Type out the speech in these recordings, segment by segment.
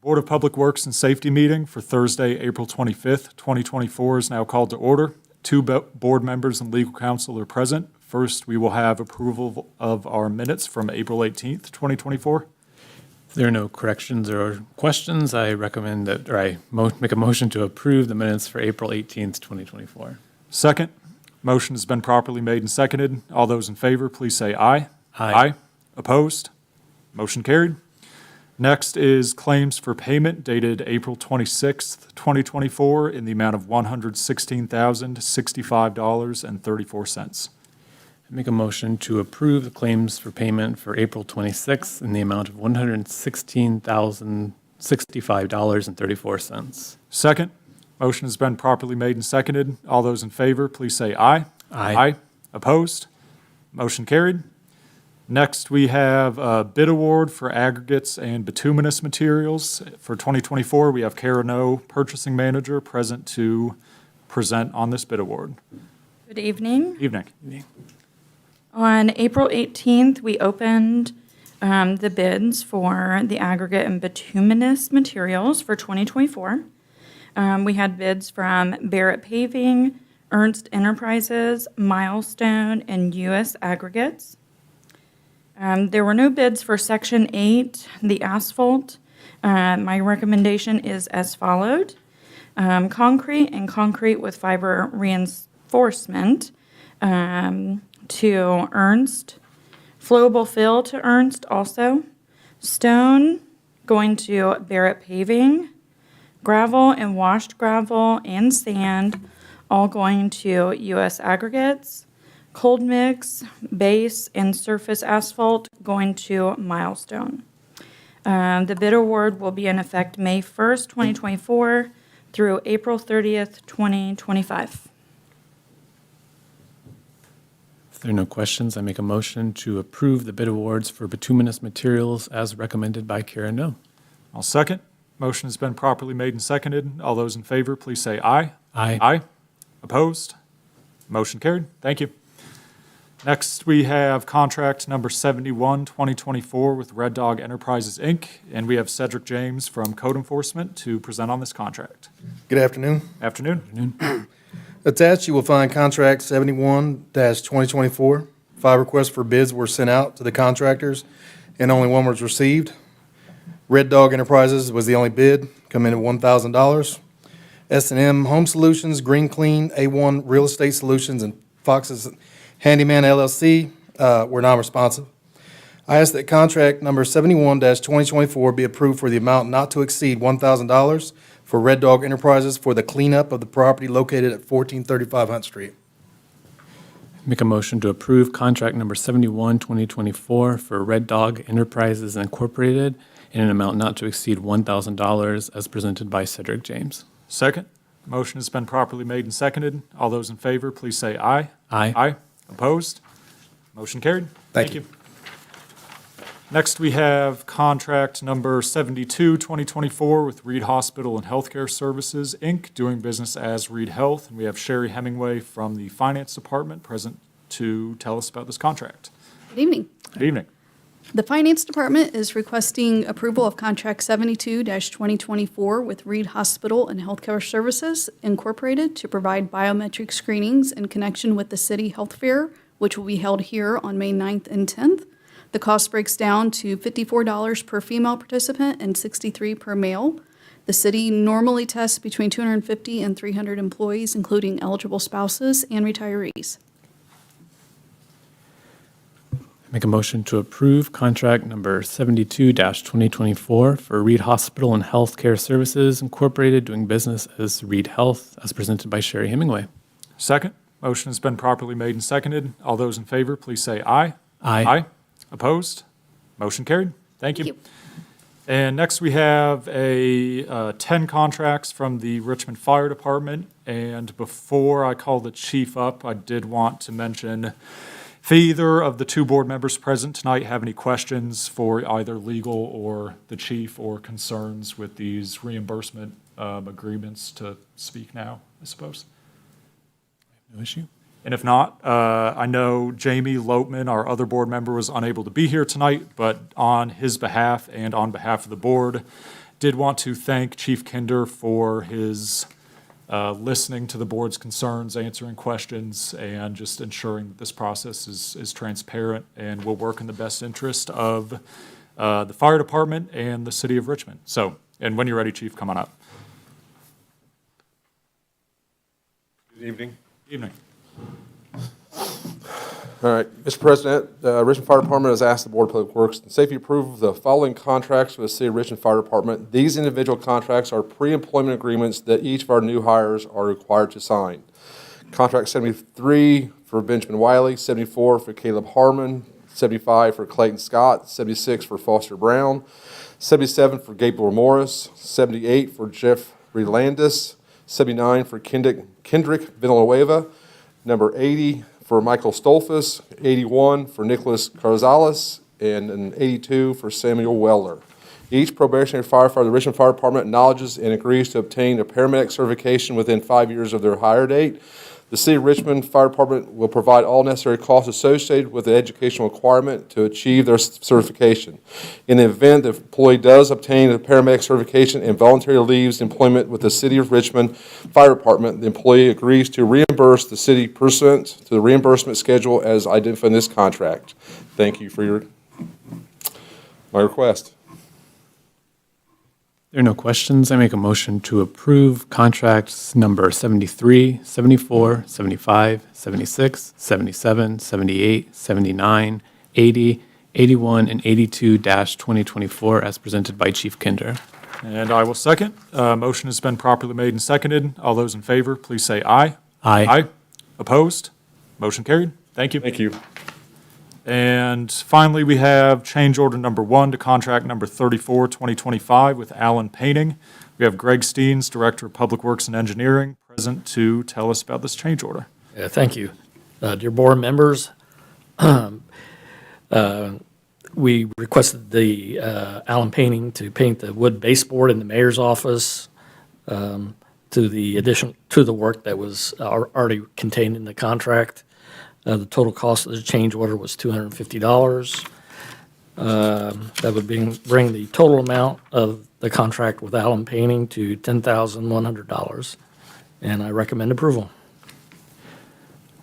Board of Public Works and Safety meeting for Thursday, April 25th, 2024 is now called to order. Two board members and legal counsel are present. First, we will have approval of our minutes from April 18th, 2024. If there are no corrections or questions, I recommend that, or I make a motion to approve the minutes for April 18th, 2024. Second, motion has been properly made and seconded. All those in favor, please say aye. Aye. Opposed? Motion carried. Next is claims for payment dated April 26th, 2024 in the amount of $116,065.34. Make a motion to approve the claims for payment for April 26th in the amount of $116,065.34. Second, motion has been properly made and seconded. All those in favor, please say aye. Aye. Opposed? Motion carried. Next, we have a bid award for aggregates and bituminous materials. For 2024, we have Kara No, Purchasing Manager, present to present on this bid award. Good evening. Evening. On April 18th, we opened the bids for the aggregate and bituminous materials for 2024. We had bids from Barrett Paving, Ernst Enterprises, Milestone, and U.S. Aggregates. There were no bids for Section 8, the asphalt. My recommendation is as followed. Concrete and concrete with fiber reinforcement to Ernst. Flowable fill to Ernst also. Stone going to Barrett Paving. Gravel and washed gravel and sand all going to U.S. Aggregates. Cold mix, base, and surface asphalt going to Milestone. The bid award will be in effect May 1st, 2024 through April 30th, 2025. If there are no questions, I make a motion to approve the bid awards for bituminous materials as recommended by Kara No. I'll second. Motion has been properly made and seconded. All those in favor, please say aye. Aye. Opposed? Motion carried. Thank you. Next, we have contract number 71, 2024 with Red Dog Enterprises, Inc., and we have Cedric James from Code Enforcement to present on this contract. Good afternoon. Afternoon. Attached, you will find contract 71-2024. 5 requests for bids were sent out to the contractors, and only one was received. Red Dog Enterprises was the only bid, come in at $1,000. S&M Home Solutions, Green Clean, A1 Real Estate Solutions, and Fox's Handyman LLC were non-responsive. I ask that contract number 71-2024 be approved for the amount not to exceed $1,000 for Red Dog Enterprises for the cleanup of the property located at 1435 Hunt Street. Make a motion to approve contract number 71, 2024 for Red Dog Enterprises Incorporated in an amount not to exceed $1,000 as presented by Cedric James. Second. Motion has been properly made and seconded. All those in favor, please say aye. Aye. Opposed? Motion carried. Thank you. Next, we have contract number 72, 2024 with Reed Hospital and Healthcare Services, Inc., doing business as Reed Health. And we have Sherry Hemingway from the Finance Department present to tell us about this contract. Good evening. Good evening. The Finance Department is requesting approval of Contract 72-2024 with Reed Hospital and Healthcare Services Incorporated to provide biometric screenings in connection with the City Health Fair, which will be held here on May 9th and 10th. The cost breaks down to $54 per female participant and $63 per male. The city normally tests between 250 and 300 employees, including eligible spouses and retirees. Make a motion to approve contract number 72-2024 for Reed Hospital and Healthcare Services Incorporated, doing business as Reed Health, as presented by Sherry Hemingway. Second. Motion has been properly made and seconded. All those in favor, please say aye. Aye. Opposed? Motion carried. Thank you. Thank you. And next, we have 10 contracts from the Richmond Fire Department. And before I call the chief up, I did want to mention, if either of the two board members present tonight have any questions for either legal or the chief or concerns with these reimbursement agreements, to speak now, I suppose. No issue. And if not, I know Jamie Lopeman, our other board member, was unable to be here tonight, but on his behalf and on behalf of the board Did want to thank Chief Kinder for his listening to the board's concerns, answering questions, and just ensuring that this process is transparent and will work in the best interest of the fire department and the city of Richmond. So, and when you're ready, Chief, come on up. Good evening. Evening. All right, Mr. President, Richmond Fire Department has asked the Board of Public Works and Safety to approve the following contracts for the City of Richmond Fire Department. These individual contracts are pre-employment agreements that each of our new hires are required to sign. Contract 73 for Benjamin Wiley, 74 for Caleb Harmon, 75 for Clayton Scott, 76 for Foster Brown, 77 for Gabriel Morris, 78 for Jeffrey Landis, 79 for Kendrick Villanueva, number 80 for Michael Stolfus, 81 for Nicholas Carzales, and an 82 for Samuel Weller. Each probationary firefighter of the Richmond Fire Department acknowledges and agrees to obtain a paramedic certification within 5 years of their hire date. The City of Richmond Fire Department will provide all necessary costs associated with the educational requirement to achieve their certification. In the event the employee does obtain a paramedic certification and voluntarily leaves employment with the City of Richmond Fire Department, the employee agrees to reimburse the city pursuant to the reimbursement schedule as identified in this contract. Thank you for my request. There are no questions. I make a motion to approve contracts number 73, 74, 75, 76, 77, 78, 79, 80, 81, and 82-2024 as presented by Chief Kinder. And I will second. Motion has been properly made and seconded. All those in favor, please say aye. Aye. Aye. Opposed? Motion carried. Thank you. Thank you. And finally, we have change order number 1 to contract number 34, 2025 with Allen Painting. We have Greg Steens, Director of Public Works and Engineering, present to tell us about this change order. Yeah, thank you. Dear board members, we requested the Allen Painting to paint the wood baseboard in the mayor's office to the work that was already contained in the contract. The total cost of the change order was $250. That would bring the total amount of the contract with Allen Painting to $10,100, and I recommend approval.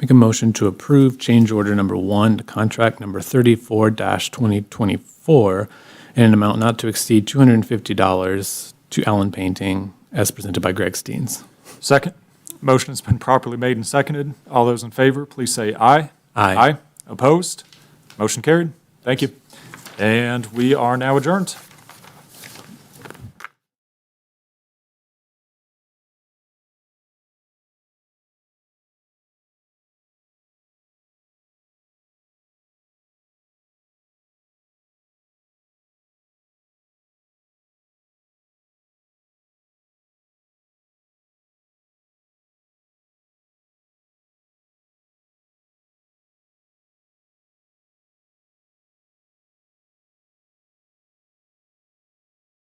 Make a motion to approve change order number 1 to contract number 34-2024 in an amount not to exceed $250 to Allen Painting as presented by Greg Steens. Second. Motion has been properly made and seconded. All those in favor, please say aye. Aye. Aye. Opposed? Motion carried. Thank you. And we are now adjourned.